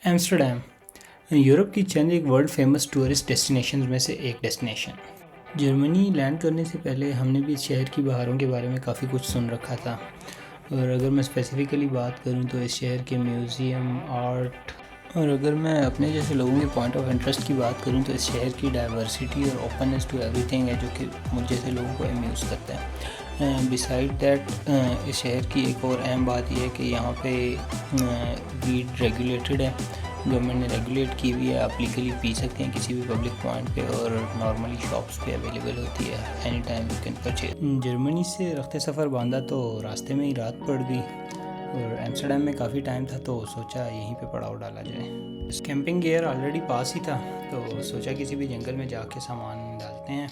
Amsterdam Europe की चंद एक world famous tourist destination में से एक डेस्टिनेशन। जर्मनी लैंड करने से पहले हमने भी इस शहर की बहारों के बारे में काफ़ी कुछ सुन रखा था। और अगर मैं स्पेसिफ़िकली बात करूं तो इस शहर के म्यूज़ियम, आर्ट, और अगर मैं अपने जैसे लोगों के पॉइंट ऑफ इंटरेस्ट की बात करूं तो इस शहर की डाइवर्सिटी और ओपननेस टू एवरीथिंग है जो कि मुझ जैसे लोगों को अम्यूज़ करता है। बिसाइड दैट इस शहर की एक और अहम बात यह है कि यहाँ पे वीड रेगुलेटेड है, गवर्नमेंट ने रेगुलेट की हुई है। आप लीगली पी सकते हैं किसी भी पब्लिक पॉइंट पे और नॉर्मली शॉप्स पे अवेलेबल होती है, any time you can purchase. Germany से रफ्ते सफ़र बांधा तो रास्ते में ही रात पड़ गई और एम्स्टर्डम में काफ़ी टाइम था तो सोचा यहीं पे पड़ाव डाला जाए। कैंपिंग गियर ऑलरेडी पास ही था तो सोचा किसी भी जंगल में जाके सामान डालते हैं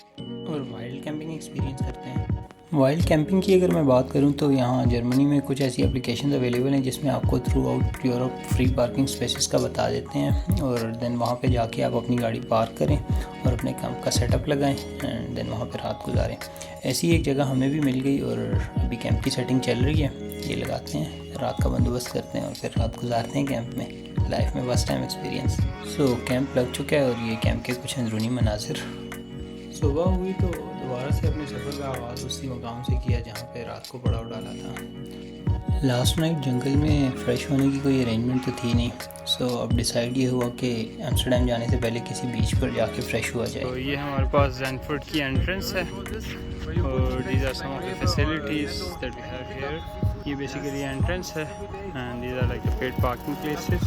और वाइल्ड कैंपिंग एक्सपीरियंस करते हैं। वाइल्ड कैंपिंग की अगर मैं बात करूं तो यहाँ जर्मनी में कुछ ऐसी एप्लीकेशंस अवेलेबल हैं जिसमें आपको through out Europe free parking spaces का बता देते हैं और देन वहाँ पे जाके आप अपनी गाड़ी पार्क करें और अपने कैंप का सेटअप लगाएं एंड देन वहाँ पे रात गुजारें। ऐसी एक जगह हमें भी मिल गई और अभी कैंप की सेटिंग चल रही है, ये लगाते हैं, रात का बंदोबस्त करते हैं और फिर रात गुजारते हैं कैंप में। लाइफ में फर्स्ट टाइम एक्सपीरियंस। सो कैंप लग चुका है और ये कैंप के कुछ अंदरूनी मनाजिर। सुबह हुई तो दोबारा से अपने सफ़र का आगाज़ उसी मकाम से किया जहाँ पे रात को पड़ाव डाला था। लास्ट नाइट जंगल में फ़्रेश होने की कोई अरेंजमेंट तो थी नहीं, सो अब डिसाइड ये हुआ कि एम्स्टर्डम जाने से पहले किसी बीच पर जाके फ़्रेश हुआ जाए। तो ये हमारे पास ज़ैनफोर्ड की एंट्रेंस है और these are some of the facilities that we have here. ये बेसिकली एंट्रेंस है and these are like the paid parking places.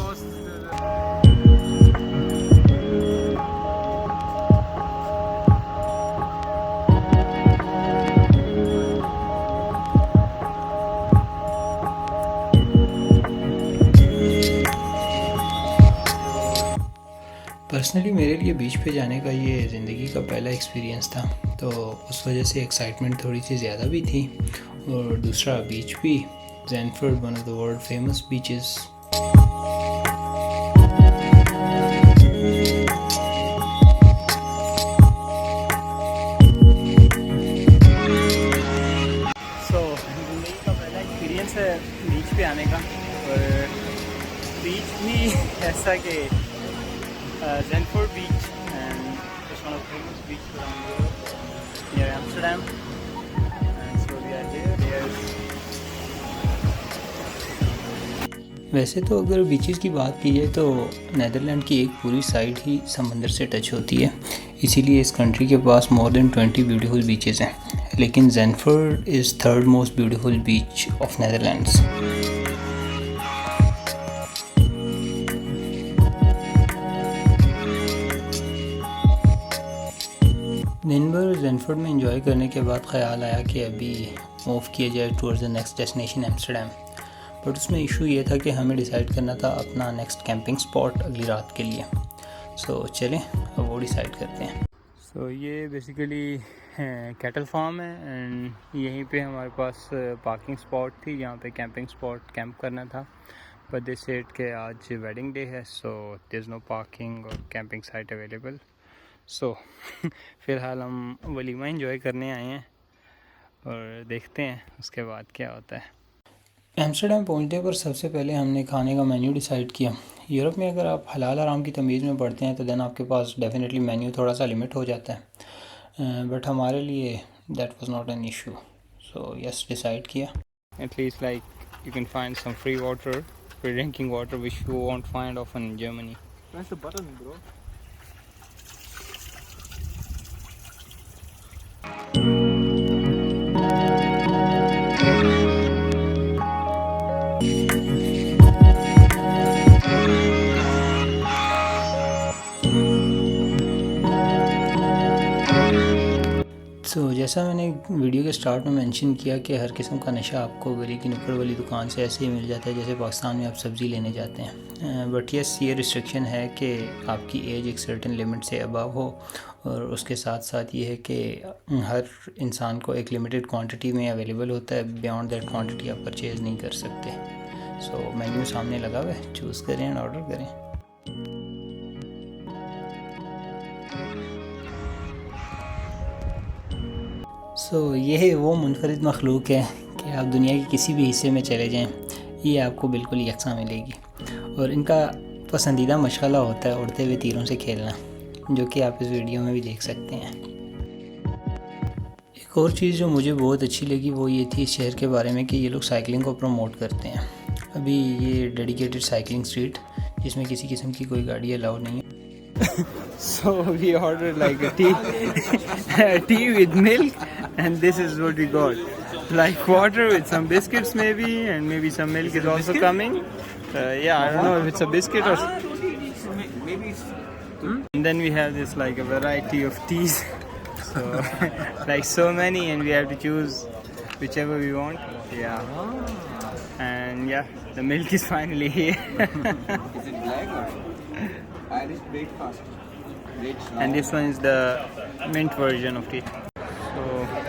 Personally मेरे लिए बीच पे जाने का ये ज़िंदगी का पहला एक्सपीरियंस था तो उस वजह से एक्साइटमेंट थोड़ी सी ज़्यादा भी थी और दूसरा बीच भी, Zandvoort one of the world famous beaches. ज़िंदगी का पहला एक्सपीरियंस है बीच पे आने का और बीच भी ऐसा कि Zandvoort Beach, and it's one of the famous beaches around Europe near Amsterdam. And so we are here. वैसे तो अगर बीचेस की बात की जाए तो नीदरलैंड की एक पूरी साइड ही समंदर से टच होती है, इसीलिए इस कंट्री के पास मोर देन 20 ब्यूटीफुल बीचेस हैं, लेकिन Zandvoort is third most beautiful beach of Netherlands. दिन भर ज़ैनफोर्ड में एंजॉय करने के बाद ख़्याल आया कि अभी मूव किया जाए towards the next destination Amsterdam, but उसमें इशू ये था कि हमें डिसाइड करना था अपना नेक्स्ट कैंपिंग स्पॉट अगली रात के लिए। सो चलें अब वो डिसाइड करते हैं। सो ये बेसिकली कैटल फार्म है एंड यहीं पे हमारे पास पार्किंग स्पॉट थी जहाँ पे कैंपिंग स्पॉट कैंप करना था, बट दे सेड के आज वेडिंग डे है so there is no parking और कैंपिंग साइट अवेलेबल। सो फ़िलहाल हम वलीमा एंजॉय करने आए हैं और देखते हैं उसके बाद क्या होता है। एम्स्टर्डम पहुंचने पर सबसे पहले हमने खाने का मेन्यू डिसाइड किया। यूरोप में अगर आप हलाल हराम की तमीज़ में पढ़ते हैं तो देन आपके पास डेफिनेटली मेन्यू थोड़ा सा लिमिट हो जाता है, बट हमारे लिए that was not an issue, so yes decide किया। At least like you can find some free water, free drinking water which you won't find often in Germany. Press the button, bro. तो जैसा मैंने video के start में mention किया कि हर किस्म का नशा आपको गली की नुक्कड़ वाली दुकान से ऐसे ही मिल जाता है जैसे पाकिस्तान में आप सब्ज़ी लेने जाते हैं, बट यस ये रिस्ट्रिक्शन है कि आपकी एज एक सर्टेन लिमिट से अबव हो और उसके साथ साथ ये है कि हर इंसान को एक लिमिटेड क्वांटिटी में अवेलेबल होता है, बियॉन्ड दैट क्वांटिटी आप परचेज़ नहीं कर सकते। सो मेन्यू सामने लगा हुआ है, चूज़ करें एंड ऑर्डर करें। ये वो मुनफरिद मखलूक है कि आप दुनिया के किसी भी हिस्से में चले जाएं ये आपको बिल्कुल यकसा मिलेगी और इनका पसंदीदा मशगला होता है उड़ते हुए तीरों से खेलना, जो कि आप इस वीडियो में भी देख सकते हैं। एक और चीज़ जो मुझे बहुत अच्छी लगी वो ये थी इस शहर के बारे में कि ये लोग साइकिलिंग को प्रमोट करते हैं। अभी ये डेडिकेटेड साइकिलिंग स्ट्रीट जिसमें किसी किस्म की कोई गाड़ी अलाउड नहीं है। So we ordered like a tea with milk, and this is what we got. Like water with some biscuits maybe, and maybe some milk is also coming. Yeah, I don't know if it's a biscuit or. Maybe it's. And then we have this like a variety of teas. So like so many, and we have to choose whichever we want. Yeah. And yeah, the milk is finally here. Is it black or Irish breakfast? And this one is the mint version of it. So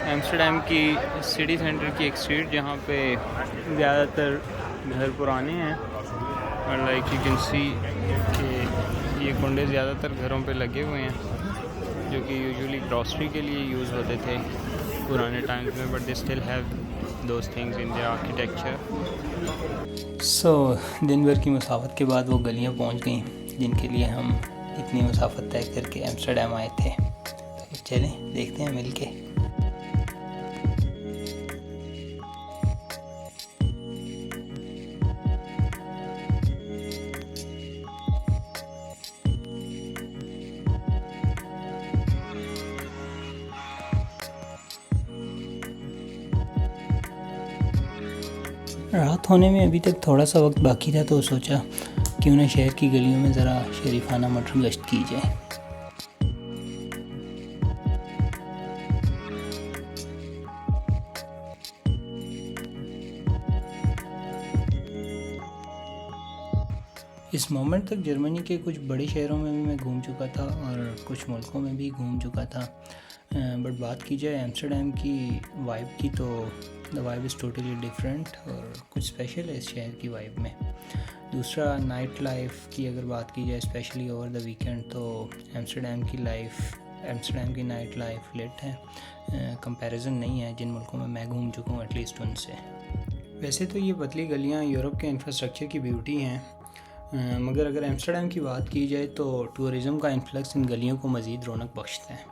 Amsterdam की city centre की एक street जहाँ पे ज़्यादातर घर पुराने हैं और लाइक यू कैन सी कि ये कुंडे ज़्यादातर घरों पे लगे हुए हैं जो कि यूजुअली ग्रॉसरी के लिए यूज़ होते थे पुराने टाइम्स में, but they still have those things in their architecture. दिन भर की मुसाफत के बाद वो गलियाँ पहुँच गई जिनके लिए हम इतनी मुसाफत तय करके एम्स्टर्डम आए थे। तो चलें देखते हैं मिलके। रात होने में अभी तक थोड़ा सा वक्त बाकी था तो सोचा क्यों ना शहर की गलियों में ज़रा शरीफाना मटर गश्त की जाए। इस मोमेंट तक जर्मनी के कुछ बड़े शहरों में भी मैं घूम चुका था और कुछ मुल्कों में भी घूम चुका था, बट बात की जाए एम्स्टर्डम की वाइब की तो the vibe is totally different और कुछ स्पेशल है इस शहर की वाइब में। दूसरा नाइट लाइफ की अगर बात की जाए स्पेशली ओवर द वीकेंड तो एम्स्टर्डम की नाइट लाइफ लेट है, कंपैरिजन नहीं है जिन मुल्कों में मैं घूम चुका हूँ एटलीस्ट उनसे। वैसे तो ये पतली गलियाँ यूरोप के इंफ्रास्ट्रक्चर की ब्यूटी हैं, मगर अगर एम्स्टर्डम की बात की जाए तो टूरिज़म का इन्फ्लक्स इन गलियों को मज़ीद रौनक बख्शता है।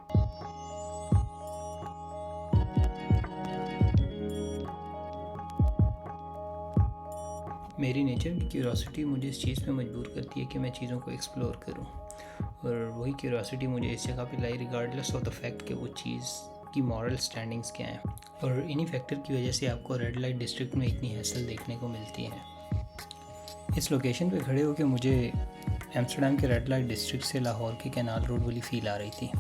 मेरी नेचर की क्यूरियोसिटी मुझे इस चीज़ पे मजबूर करती है कि मैं चीज़ों को एक्सप्लोर करूं, और वही क्यूरियोसिटी मुझे इस जगह पे लाई रिगार्डलेस ऑफ द फैक्ट कि वो चीज़ की मॉरल स्टैंडिंग्स क्या हैं, और इन्हीं फैक्टर की वजह से आपको रेड लाइट डिस्ट्रिक्ट में इतनी हैसल देखने को मिलती है। इस लोकेशन पे खड़े होकर मुझे एम्स्टर्डम के रेड लाइट डिस्ट्रिक्ट से लाहौर के कैनाल रोड वाली फ़ील आ रही थी,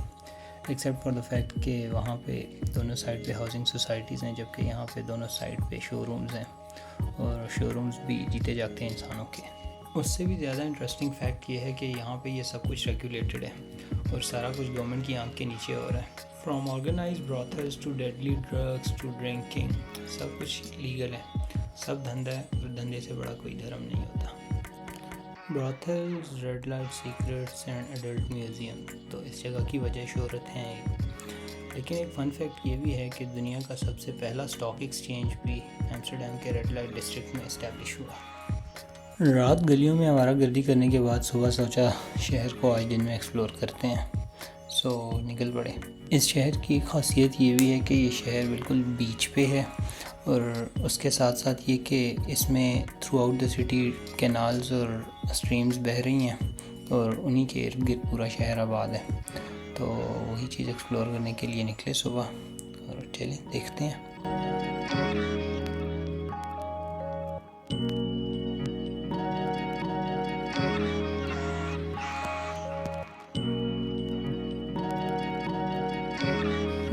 एक्सेप्ट फॉर द फैक्ट कि वहाँ पे दोनों साइड पे हाउसिंग सोसाइटीज़ हैं, जबकि यहाँ पे दोनों साइड पे शोरूम्स हैं और शोरूम्स भी जीते जागते हैं इंसानों के। उससे भी ज़्यादा इंटरेस्टिंग फैक्ट ये है कि यहाँ पे ये सब कुछ रेगुलेटेड है और सारा कुछ गवर्नमेंट की आंख के नीचे हो रहा है। From organise brothels to deadly drugs to drinking, सब कुछ लीगल है, सब धंधा है और धंधे से बड़ा कोई धर्म नहीं होता। Brothels, red light secrets and adult museum, तो इस जगह की वजह शोहरत हैं। लेकिन एक फ़न फैक्ट ये भी है कि दुनिया का सबसे पहला स्टॉक एक्सचेंज भी एम्स्टर्डम के रेड लाइट डिस्ट्रिक्ट में इस्टेब्लिश हुआ। रात गलियों में आवारागर्दी करने के बाद सुबह सोचा शहर को आज दिन में एक्सप्लोर करते हैं, सो निकल पड़े। इस शहर की खासियत ये भी है कि ये शहर बिल्कुल बीच पे है और उसके साथ साथ ये कि इसमें through out the city canals और स्ट्रीम्स बह रही हैं और उन्हीं के इर्द गिर्द पूरा शहर आबाद है। तो वही चीज़ एक्सप्लोर करने के लिए निकले सुबह और चलें देखते हैं।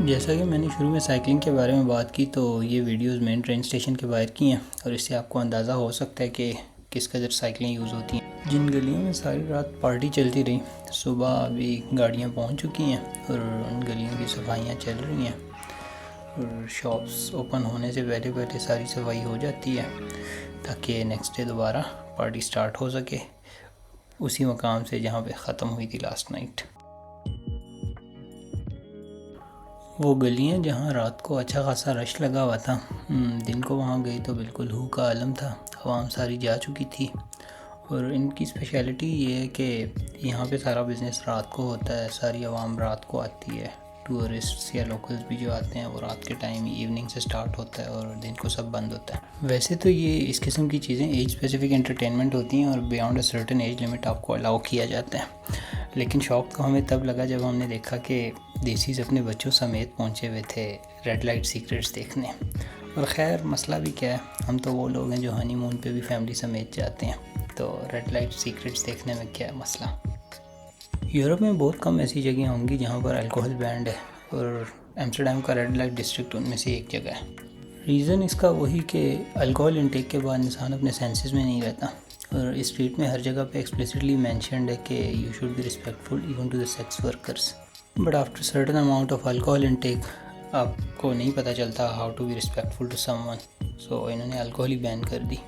जैसा कि मैंने शुरू में साइकिलिंग के बारे में बात की तो ये वीडियोस मेन ट्रेन स्टेशन के बाहर की हैं और इससे आपको अंदाज़ा हो सकता है कि किस कदर साइकिलें यूज़ होती हैं। जिन गलियों में सारी रात पार्टी चलती रही, सुबह अभी गाड़ियाँ पहुंच चुकी हैं और उन गलियों की सफाइयाँ चल रही हैं और शॉप्स ओपन होने से पहले पहले सारी सफाई हो जाती है ताकि नेक्स्ट डे दोबारा पार्टी स्टार्ट हो सके उसी मकाम से जहाँ पे ख़त्म हुई थी लास्ट नाइट। वो गलियाँ जहाँ रात को अच्छा खासा रश लगा हुआ था, दिन को वहाँ गए तो बिल्कुल हू का आलम था, आवाम सारी जा चुकी थी और इनकी स्पेशलिटी ये है कि यहाँ पे सारा बिज़नेस रात को होता है, सारी आवाम रात को आती है। टूरिस्ट्स या लोकल्स भी जो आते हैं वो रात के टाइम इवनिंग से स्टार्ट होता है और दिन को सब बंद होता है। वैसे तो ये इस किस्म की चीज़ें एज स्पेसिफिक एंटरटेनमेंट होती हैं और beyond a certain age limit आपको अलाउ किया जाता है। लेकिन शौक तो हमें तब लगा जब हमने देखा कि देसीज अपने बच्चों समेत पहुँचे हुए थे रेड लाइट सीक्रेट्स देखने। और ख़ैर मसला भी क्या है, हम तो वो लोग हैं जो हनीमून पे भी फैमिली समेत जाते हैं, तो रेड लाइट सीक्रेट्स देखने में क्या है मसला। यूरोप में बहुत कम ऐसी जगह होंगी जहाँ पर अल्कोहल बैंड है और एम्स्टर्डम का रेड लाइट डिस्ट्रिक्ट उनमें से एक जगह है। रीज़न इसका वही कि अल्कोहल इंटेक के बाद इंसान अपने सेंसेस में नहीं रहता और इस स्ट्रीट में हर जगह पे एक्सप्लिसिटली मेंशन्ड है कि you should be respectful even to the sex workers. But after certain amount of alcohol intake आपको नहीं पता चलता how to be respectful to someone, so इन्होंने अल्कोहल ही बैन कर दी।